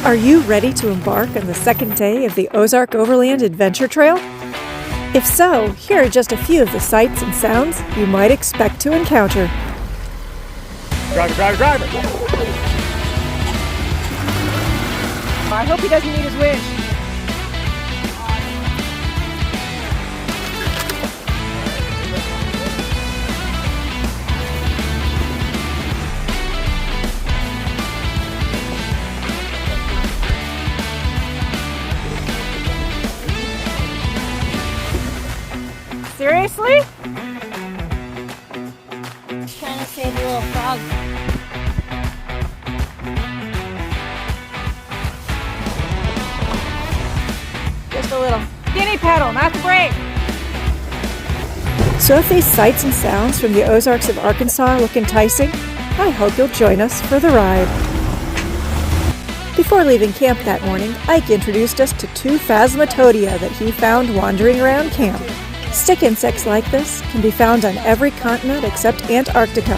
Are you ready to embark on the second day of the Ozark Overland Adventure Trail? If so, here are just a few of the sights and sounds you might expect to encounter. Driver! I hope he doesn't need his winch. Seriously? Trying to save the little frog. Just a little guinea pedal, not the brake. So if these sights and sounds from the Ozarks of Arkansas look enticing, I hope you'll join us for the ride. Before leaving camp that morning, Ike introduced us to 2 Phasmatodea that he found wandering around camp. Stick insects like this can be found on every continent except Antarctica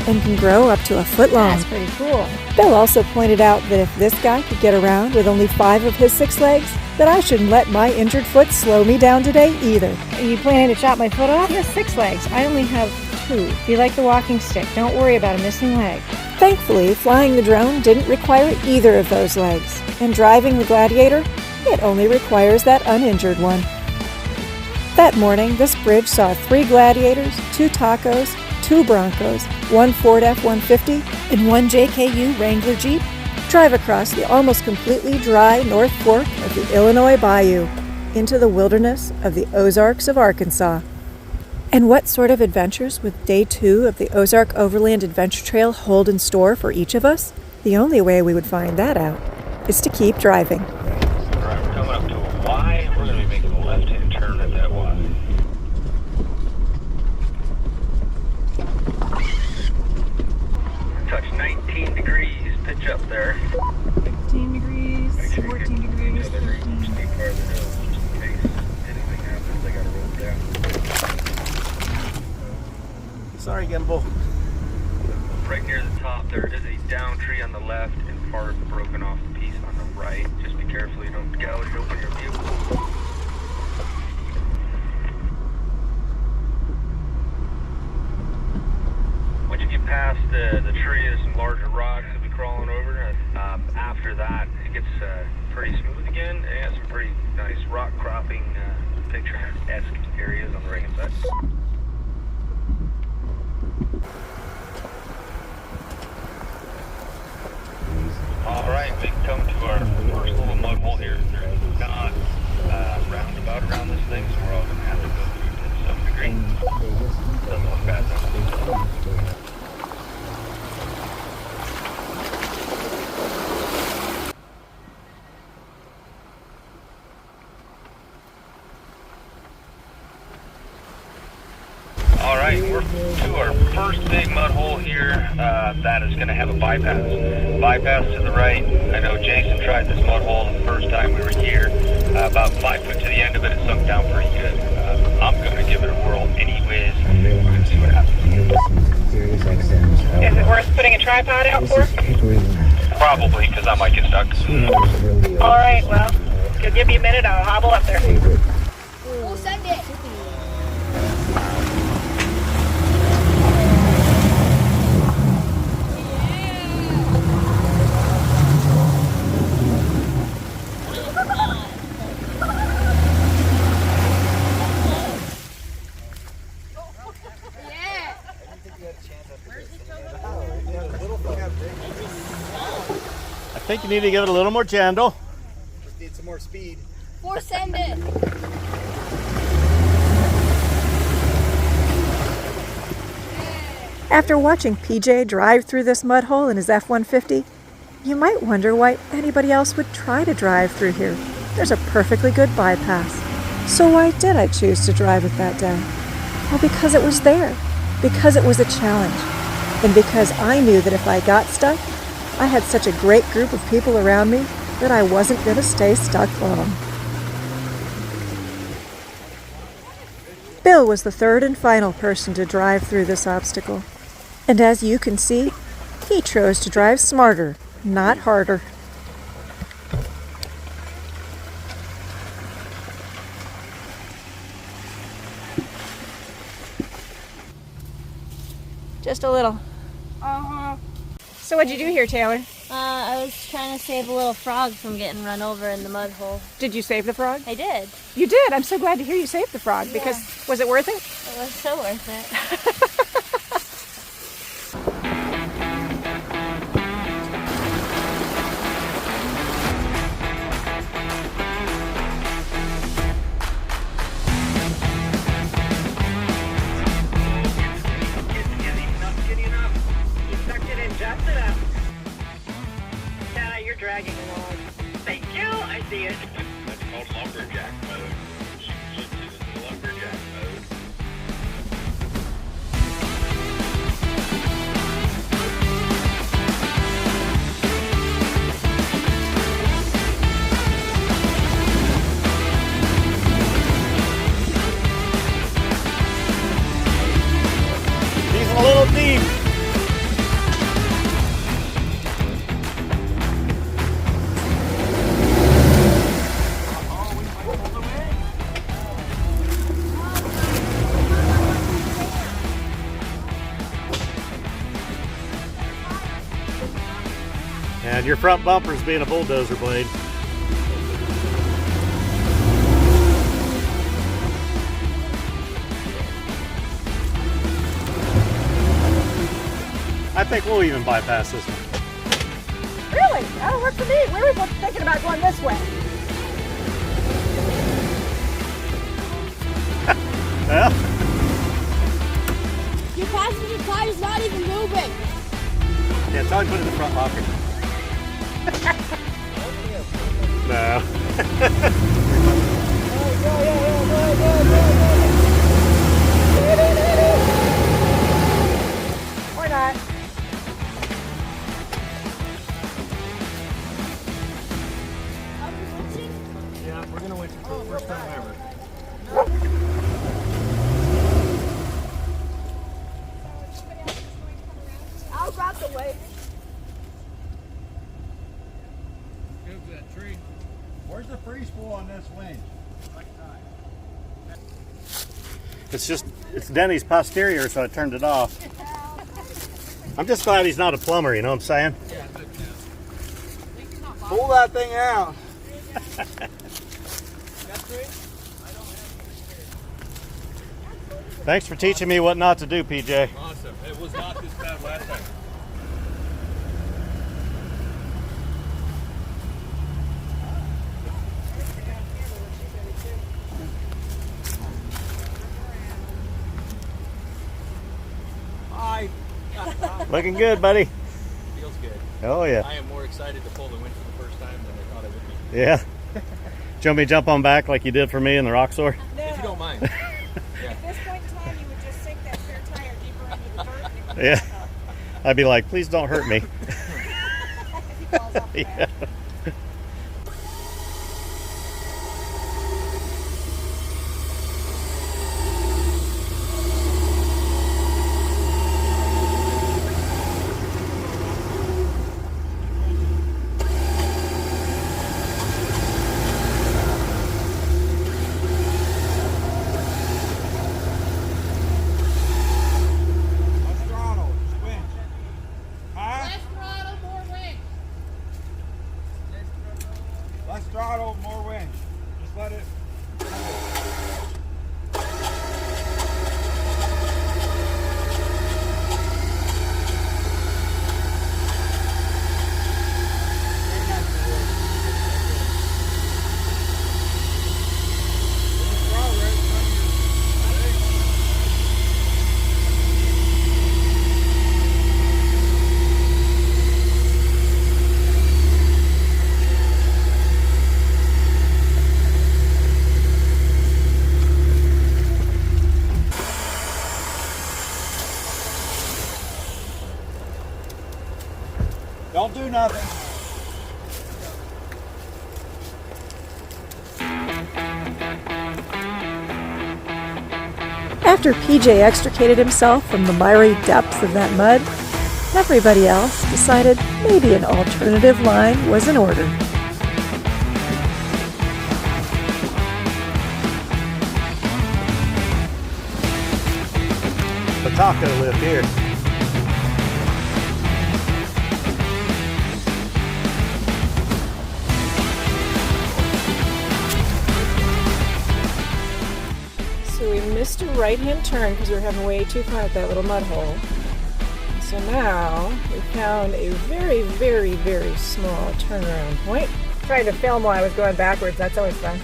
and can grow up to a foot long. That's pretty cool. Bill also pointed out that if this guy could get around with only 5 of his 6 legs, that I shouldn't let my injured foot slow me down today either. Are you planning to chop my foot off? He has 6 legs. I only have 2. Be like the walking stick. Don't worry about a missing leg. Thankfully, flying the drone didn't require either of those legs, and driving the Gladiator, it only requires that uninjured one. That morning, this bridge saw 3 Gladiators, 2 Tacos, 2 Broncos, 1 Ford F-150, and 1 JKU Wrangler Jeep drive across the almost completely dry North Fork of the Illinois Bayou into the wilderness of the Ozarks of Arkansas. And what sort of adventures would Day 2 of the Ozark Overland Adventure Trail hold in store for each of us? The only way we would find that out is to keep driving. All right, we're coming up to a Y. We're going to be making a left-hand turn at that Y. Touch 19 degrees, pitch up there. 15 degrees, 14 degrees, 13. Stay farther down, just in case anything happens. They got to roll down. Sorry, Gimbal. Right near the top, there is a down tree on the left and part of the broken off piece on the right. Just be careful you don't gouge open your vehicle. Once you get past the tree, there's some larger rocks you'll be crawling over. After that, it gets pretty smooth again. It has some pretty nice rock cropping, picture-esque areas on the right-hand side. All right, we've come to our first little mud hole here. There's not roundabout around this thing, so we're all going to have to go through to some degree. Doesn't look bad though. All right, we're to our first big mud hole here. That is going to have a bypass. Bypass to the right. I know Jason tried this mud hole the first time we were here. About 5 foot to the end of it, it sunk down pretty good. I'm going to give it a whirl anyways. We're going to see what happens. Is it worth putting a tripod out for? Probably, because I might get stuck. All right, well, give me a minute. I'll hobble up there. We'll send it. I think you need to give it a little more gentle. Just need some more speed. Or send it. After watching PJ drive through this mud hole in his F-150, you might wonder why anybody else would try to drive through here. There's a perfectly good bypass. So why did I choose to drive it that day? Well, because it was there. Because it was a challenge. And because I knew that if I got stuck, I had such a great group of people around me that I wasn't going to stay stuck long. Bill was the third and final person to drive through this obstacle. And as you can see, he chose to drive smarter, not harder. Just a little. Uh-huh. So what'd you do here, Taylor? I was trying to save a little frog from getting run over in the mud hole. Did you save the frog? I did. You did. I'm so glad to hear you saved the frog because was it worth it? It was so worth it. You're dragging along. Thank you. I see it. That's called lumberjack mode. She flips it into lumberjack mode. He's a little deep. And your front bumper's being a bulldozer blade. I think we'll even bypass this one. Really? That'll work for me. We were thinking about going this way. Well, Your passenger tire's not even moving. yeah, Todd put it in the front locker. No. Or not. Yeah, we're gonna wait for the first time ever. I'll rock the way. Where's the free spool on this winch? It's Denny's posterior, so I turned it off. I'm just glad he's not a plumber, you know what I'm saying? Pull that thing out. Thanks for teaching me what not to do, PJ. Awesome. It was not this bad last time. Looking good, buddy. Feels good. Oh, yeah. I am more excited to pull the winch for the first time than I thought I would be. Yeah. Do you want me to jump on back like you did for me in the rock sore? If you don't mind. At this point in time, you would just sink that spare tire deeper into the dirt. And it would Yeah. I'd be like, please don't hurt me. if he falls off the Yeah. back. Less throttle, winch. Huh? Less throttle, more wind. Less throttle, more winch. Just let it. Don't do nothing. After PJ extricated himself from the miry depths of that mud, everybody else decided maybe an alternative line was in order. The taco lived here. just a right-hand turn because we were having way too fun at that little mud hole. So now we found a very, very, very small turnaround point. Trying to film while I was going backwards, that's always fun.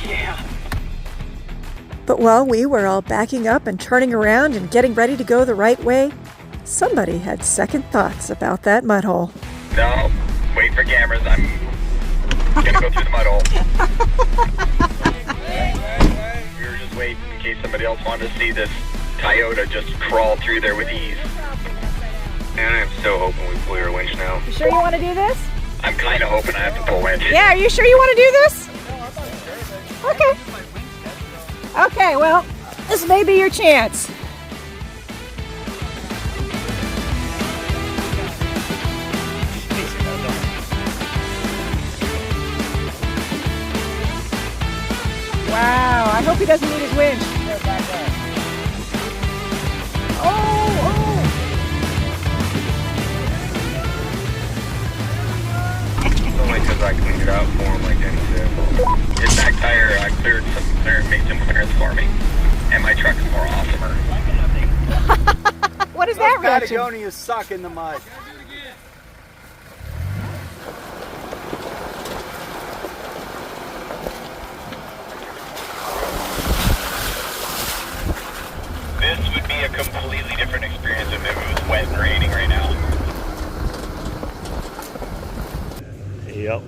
Yeah. But while we were all backing up and turning around and getting ready to go the right way, somebody had second thoughts about that mud hole. No, wait for cameras. I'm gonna go through the mud hole. We were just waiting in case somebody else wanted to see this Toyota just crawl through there with ease. And I'm so hoping we pull your winch now. You sure you want to do this? I'm kind of hoping I have to pull winch. Yeah, are you sure you want to do this? Okay. Okay, well, this may be your chance. Wow, I hope he doesn't need his winch. Only because I cleaned it out for him like Denny said. His back tire, I made some clearance for me. And my truck's more awesomer. What is that reaction? Patagonians suck in the mud. This would be a completely different experience if it was wet and raining right now. Yep.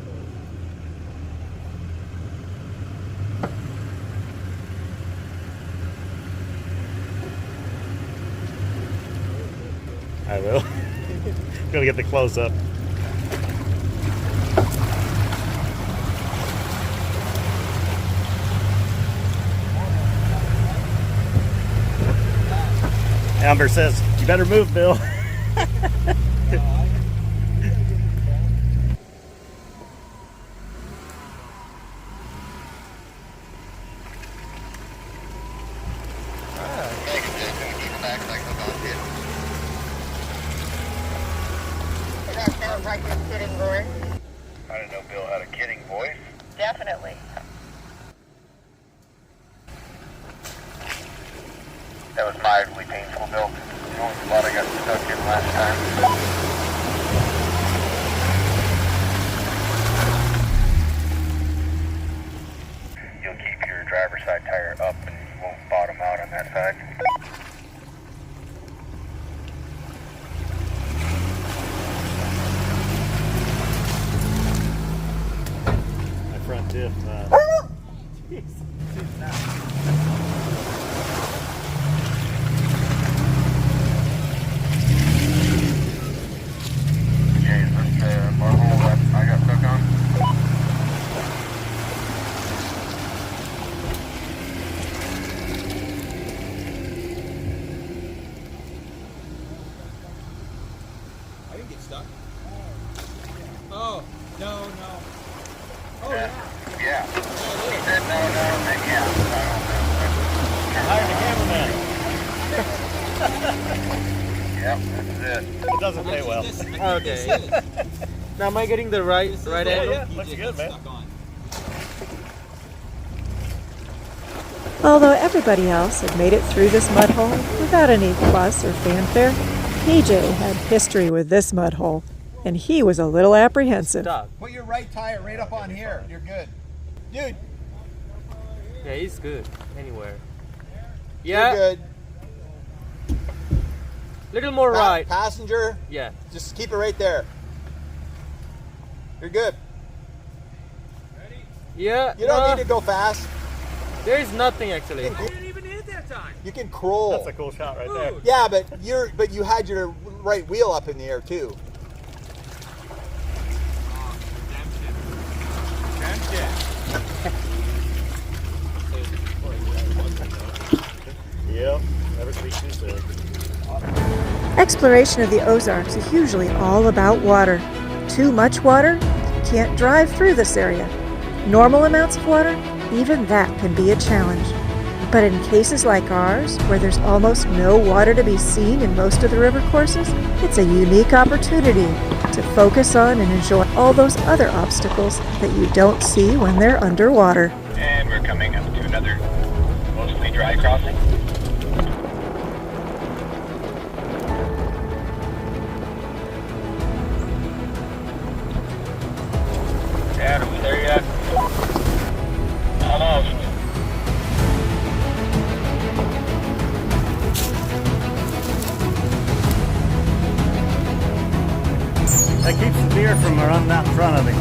I will. Gonna get the close up. Amber says, "You better move, Bill." I didn't know Bill had a kidding voice. Definitely. That was mildly painful, Bill. The only spot I got stuck in last time. You'll keep your driver's side tire up and you won't bottom out on that side. My front tip. Okay, is this the mud hole that I got stuck on? I didn't get stuck. Oh, no. Oh, Yeah. Yeah. He said no, then yeah. Hire the cameraman. Yep, that's it. It doesn't pay well. Okay. Now am I getting the right angle? Yeah, looks good, man. Although everybody else had made it through this mud hole without any fuss or fanfare, PJ had history with this mud hole, and he was a little apprehensive. Stop. Put your right tire right up on here. You're good. Dude, Yeah, he's good. Anywhere. you're Yeah, good. little more right. Passenger, Yeah. just keep it right there. You're good. Yeah. You don't need to go fast. There is nothing actually. You can crawl. That's a cool shot right there. Yeah, but you had your right wheel up in the air too. Yep. Never speak too soon. Exploration of the Ozarks is usually all about water. Too much water? You can't drive through this area. Normal amounts of water? Even that can be a challenge. But in cases like ours, where there's almost no water to be seen in most of the river courses, it's a unique opportunity to focus on and enjoy all those other obstacles that you don't see when they're underwater. And we're coming up to another mostly dry crossing. Dad, are we there yet? Almost. That keeps the deer from running out in front of me.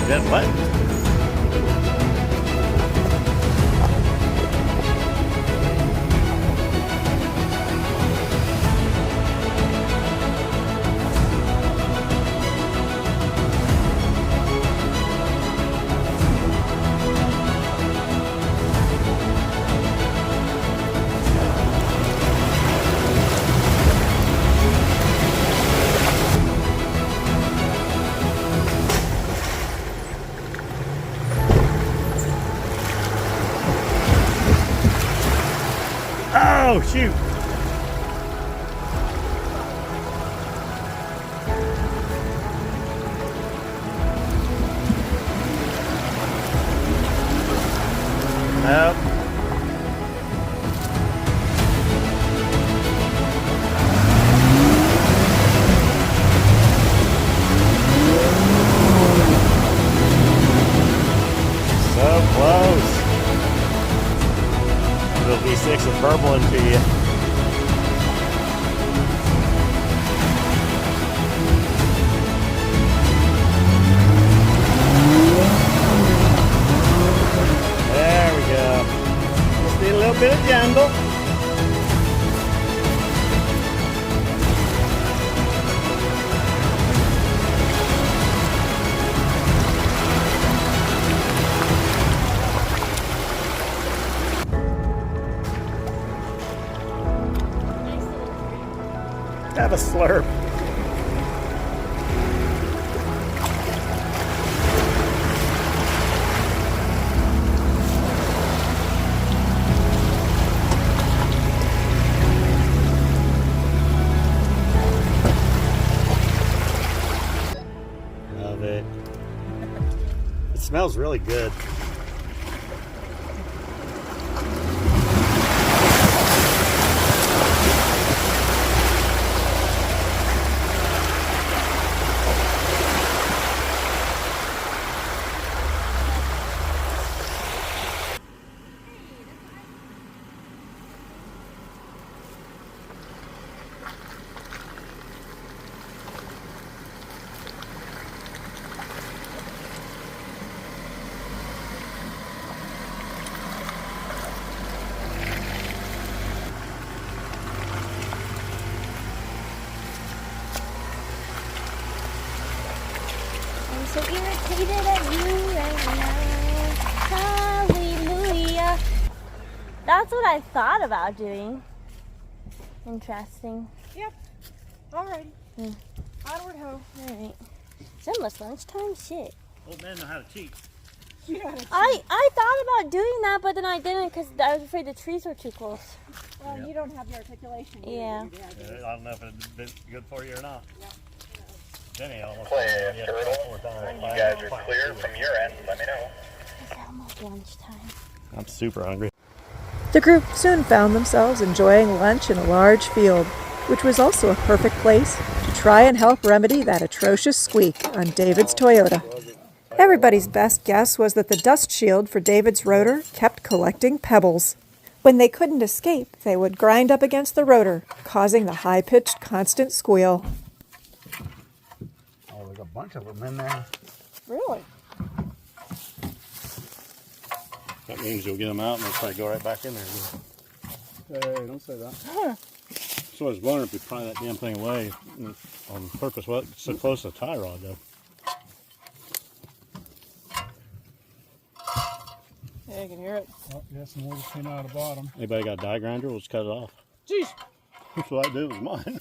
Did what? Oh, shoot. Nope. So close. Little V6 is burbling to you. There we go. Just need a little bit of jungle. Have a slurp. Love it. It smells really good. I'm so irritated at you right now. Hallelujah. That's what I thought about doing. Interesting. Yep. Alrighty. Onward ho. Alright. It's almost lunchtime? Shit. Old men know how to cheat. I thought about doing that, but then I didn't because I was afraid the trees were too close. Well, you don't have the articulation. Yeah. I don't know if it's been good for you or not. Yep. Denny almost Clear, yeah, turtle. 4 times. You guys are clear from your end. Let me know. It's almost lunchtime. I'm super hungry. The group soon found themselves enjoying lunch in a large field, which was also a perfect place to try and help remedy that atrocious squeak on David's Toyota. Everybody's best guess was that the dust shield for David's rotor kept collecting pebbles. When they couldn't escape, they would grind up against the rotor, causing the high-pitched constant squeal. Oh, there's a bunch of them in there. Really? That means you'll get them out and they'll probably go right back in there. Hey, don't say that. So I was wondering if we pry that damn thing away on purpose. Well, it's so close to the tie rod, though. Yeah, you can hear it. Oh, yeah, some more just came out of the bottom. Anybody got a die grinder? We'll just cut it off. Jeez. That's what I did with mine.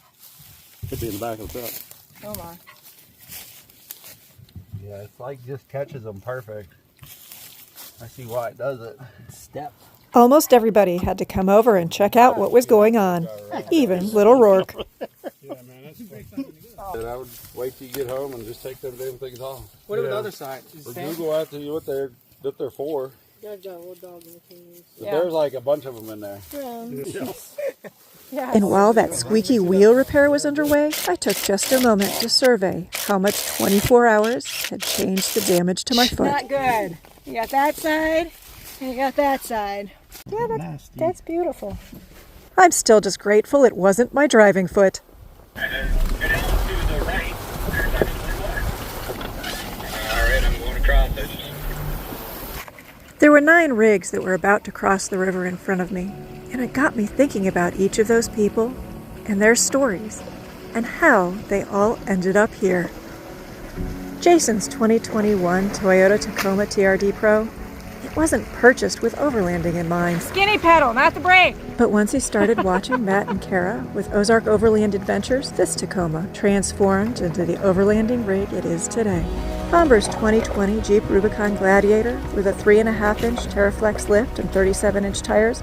Could be in the back of the truck. Oh my. Yeah, it's like just catches them perfect. I see why it does it. Step. Almost everybody had to come over and check out what was going on, even little Rourke. Yeah, man, that's and I would wait till you get home and just take them damn things off. What about the other side? Or Google out to what they're for. Got a little dog in the cage. But there's like a bunch of them in there. Yeah. And while that squeaky wheel repair was underway, I took just a moment to survey how much 24 hours had changed the damage to my foot. Not good. You got that side, and you got that side. Yeah, that's beautiful. I'm still just grateful it wasn't my driving foot. Alright, I'm going across. There were 9 rigs that were about to cross the river in front of me, and it got me thinking about each of those people and their stories and how they all ended up here. Jason's 2021 Toyota Tacoma TRD Pro, it wasn't purchased with overlanding in mind. Skinny pedal, not the brake. But once he started watching Matt and Kara with Ozark Overland Adventures, this Tacoma transformed into the overlanding rig it is today. Bomber's 2020 Jeep Rubicon Gladiator with a 3.5-inch Terraflex lift and 37-inch tires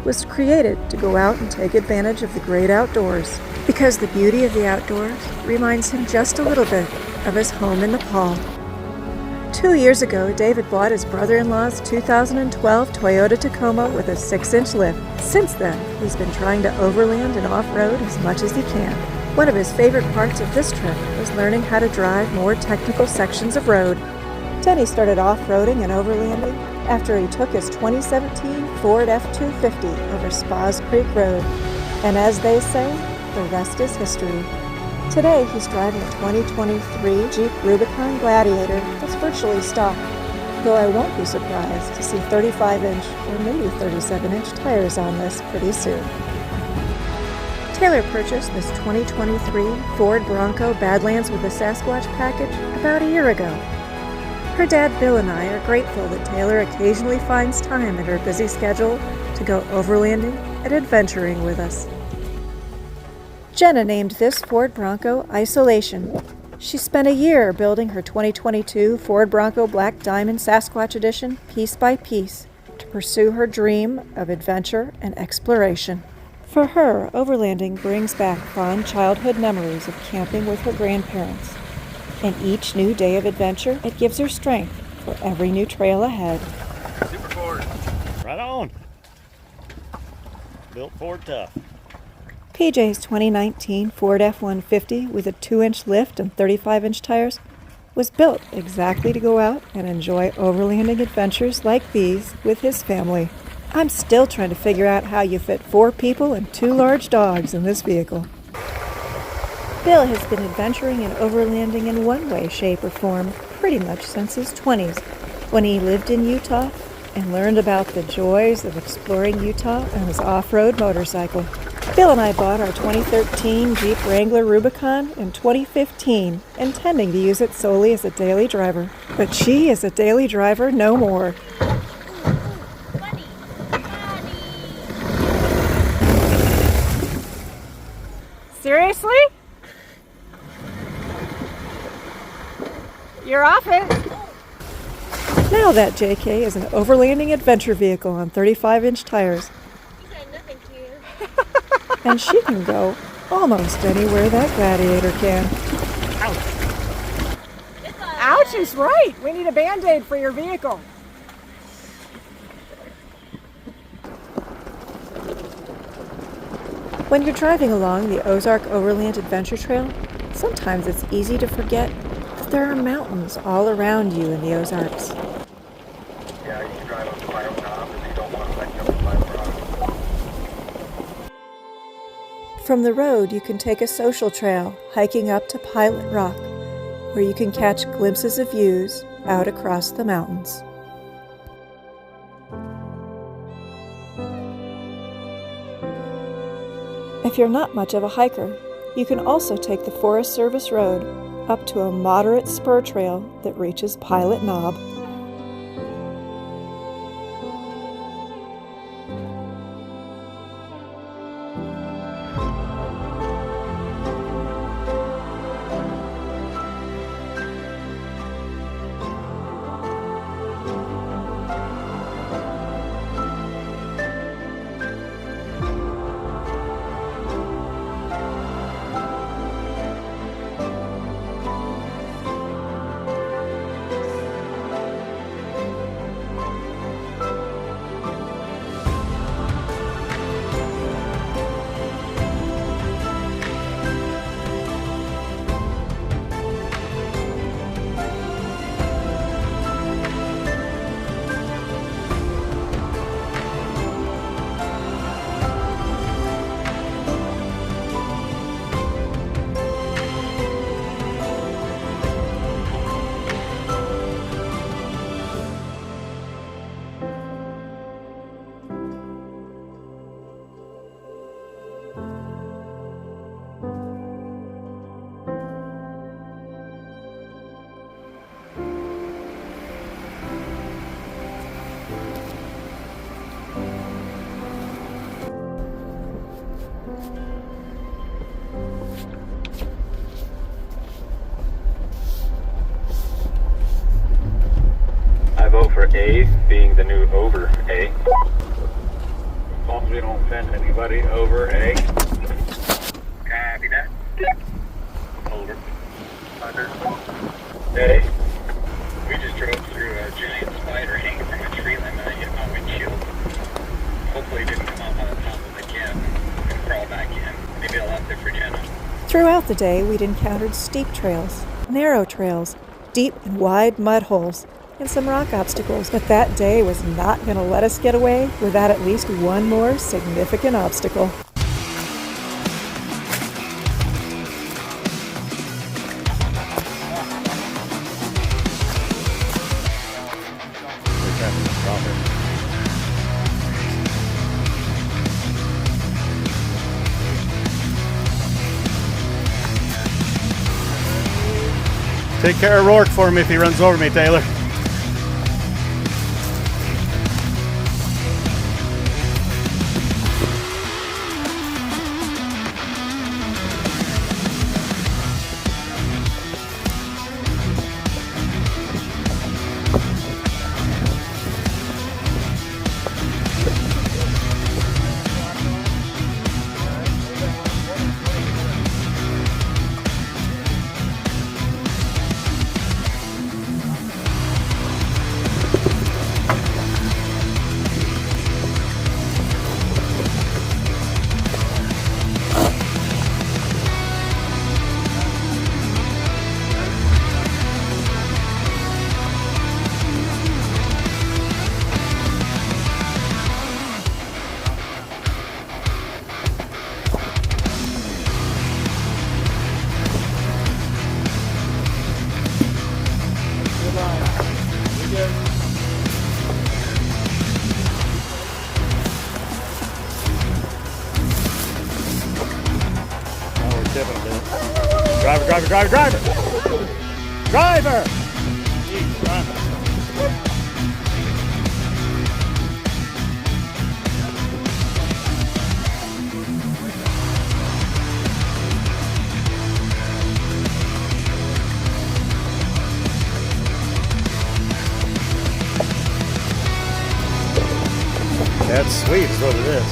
was created to go out and take advantage of the great outdoors, because the beauty of the outdoors reminds him just a little bit of his home in Nepal. 2 years ago, David bought his brother-in-law's 2012 Toyota Tacoma with a 6-inch lift. Since then, he's been trying to overland and off-road as much as he can. One of his favorite parts of this trip was learning how to drive more technical sections of road. Denny started off-roading and overlanding after he took his 2017 Ford F-250 over Spas Creek Road. And as they say, the rest is history. Today, he's driving a 2023 Jeep Rubicon Gladiator that's virtually stock, though I won't be surprised to see 35-inch or maybe 37-inch tires on this pretty soon. Taylor purchased this 2023 Ford Bronco Badlands with a Sasquatch package about a year ago. Her dad Bill and I are grateful that Taylor occasionally finds time in her busy schedule to go overlanding and adventuring with us. Jenna named this Ford Bronco Isolation. She spent a year building her 2022 Ford Bronco Black Diamond Sasquatch Edition piece by piece to pursue her dream of adventure and exploration. For her, overlanding brings back fond childhood memories of camping with her grandparents. And each new day of adventure, it gives her strength for every new trail ahead. Super Ford. Right on. Built Ford tough. PJ's 2019 Ford F-150 with a 2-inch lift and 35-inch tires was built exactly to go out and enjoy overlanding adventures like these with his family. I'm still trying to figure out how you fit 4 people and 2 large dogs in this vehicle. Bill has been adventuring and overlanding in one way, shape, or form pretty much since his 20s, when he lived in Utah and learned about the joys of exploring Utah on his off-road motorcycle. Bill and I bought our 2013 Jeep Wrangler Rubicon in 2015, intending to use it solely as a daily driver. But she is a daily driver no more. Seriously? You're off it. Now that JK is an overlanding adventure vehicle on 35-inch tires. He said nothing to you. And she can go almost anywhere that Gladiator can. Ouch is right. We need a Band-Aid for your vehicle. When you're driving along the Ozark Overland Adventure Trail, sometimes it's easy to forget that there are mountains all around you in the Ozarks. Yeah, you can drive up the Pilot Knob if you don't want to let go of the Pilot Rock. From the road, you can take a social trail hiking up to Pilot Rock, where you can catch glimpses of views out across the mountains. If you're not much of a hiker, you can also take the Forest Service Road up to a moderate spur trail that reaches Pilot Knob. A being the new over A. As long as we don't offend anybody, over A. Copy that. Over. Under. A. We just drove through a giant spider hanging from a tree limb and hit my windshield. Hopefully it didn't come out on the top of the jet and crawl back in. Maybe I left it for Jenna. Throughout the day, we'd encountered steep trails, narrow trails, deep and wide mud holes, and some rock obstacles. But that day was not going to let us get away without at least one more significant obstacle. Take care of Rourke for me if he runs over me, Taylor. Driver! That's sweet is what it is.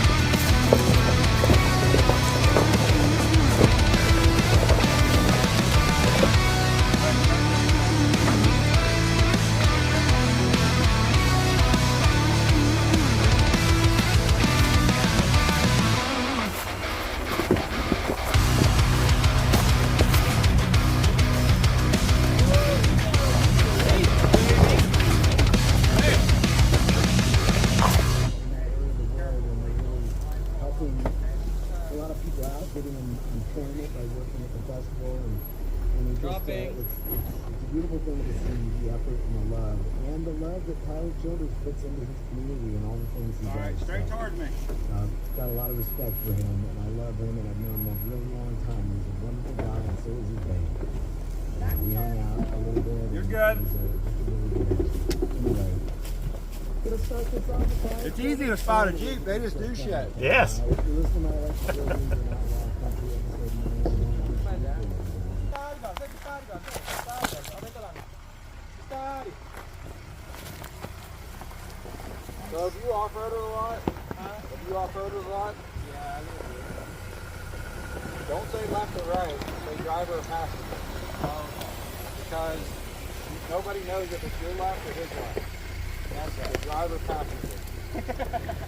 Got a lot of respect for him, and I love him, and I've known him a really long time. He's a wonderful guy, and so is his band. And we hung out a little bit. You're good. Anyway, gonna start this off. It's easy to spot a Jeep. They just do shit. Yes. If you listen to my electric radios and outlaw country So have you off-roaded a lot? Have you off-roaded a lot? Yeah, a little bit. Don't say left or right. Say driver or passenger. Because nobody knows if it's your left or his left. That's the driver passenger.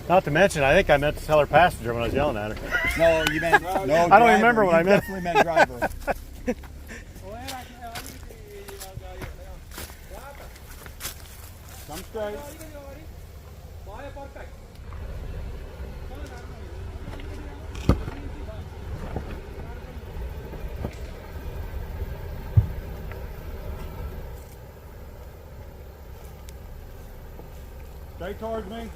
Not to mention, I think I meant to tell her passenger when I was yelling at her. No, you meant no. I don't even remember what I meant. Definitely meant driver. Come straight. Straight towards me.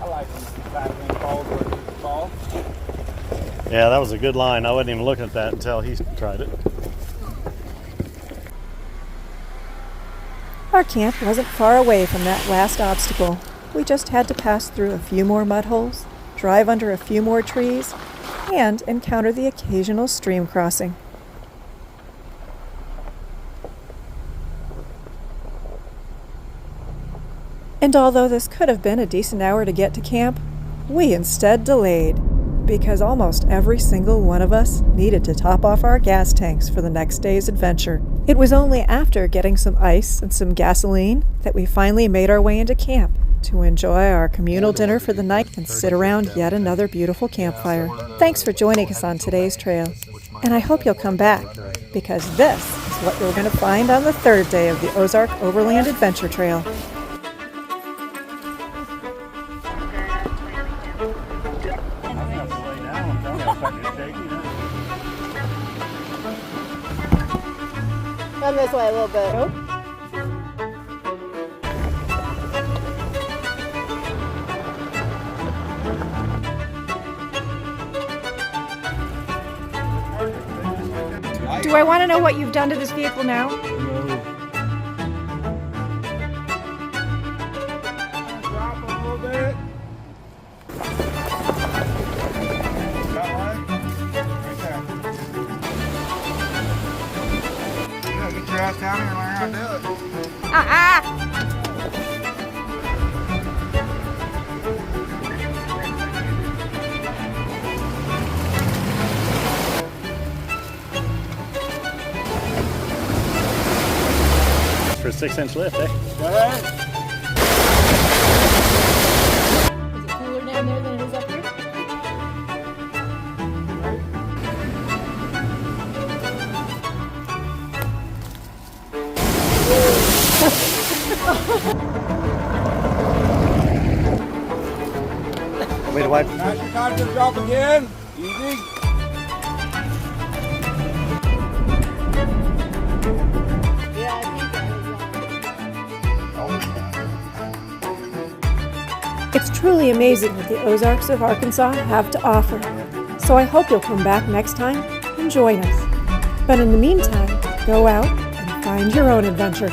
I like them back in calls where people call. Yeah, that was a good line. I wasn't even looking at that until he tried it. Our camp wasn't far away from that last obstacle. We just had to pass through a few more mud holes, drive under a few more trees, and encounter the occasional stream crossing. And although this could have been a decent hour to get to camp, we instead delayed, because almost every single one of us needed to top off our gas tanks for the next day's adventure. It was only after getting some ice and some gasoline that we finally made our way into camp to enjoy our communal dinner for the night and sit around yet another beautiful campfire. Thanks for joining us on today's trail, and I hope you'll come back, because this is what you're going to find on the third day of the Ozark Overland Adventure Trail. Come this way a little bit. Nope. Do I want to know what you've done to this vehicle now? Drop a little bit. Got one? Right there. You gotta get your ass down here and learn how to do it. For a 6-inch lift, eh? Go ahead. Is it cooler down there than it is up here? Wait, what? Mash your confidence drop again. Easy. Yeah, I think that was It's truly amazing what the Ozarks of Arkansas have to offer, so I hope you'll come back next time and join us. But in the meantime, go out and find your own adventure.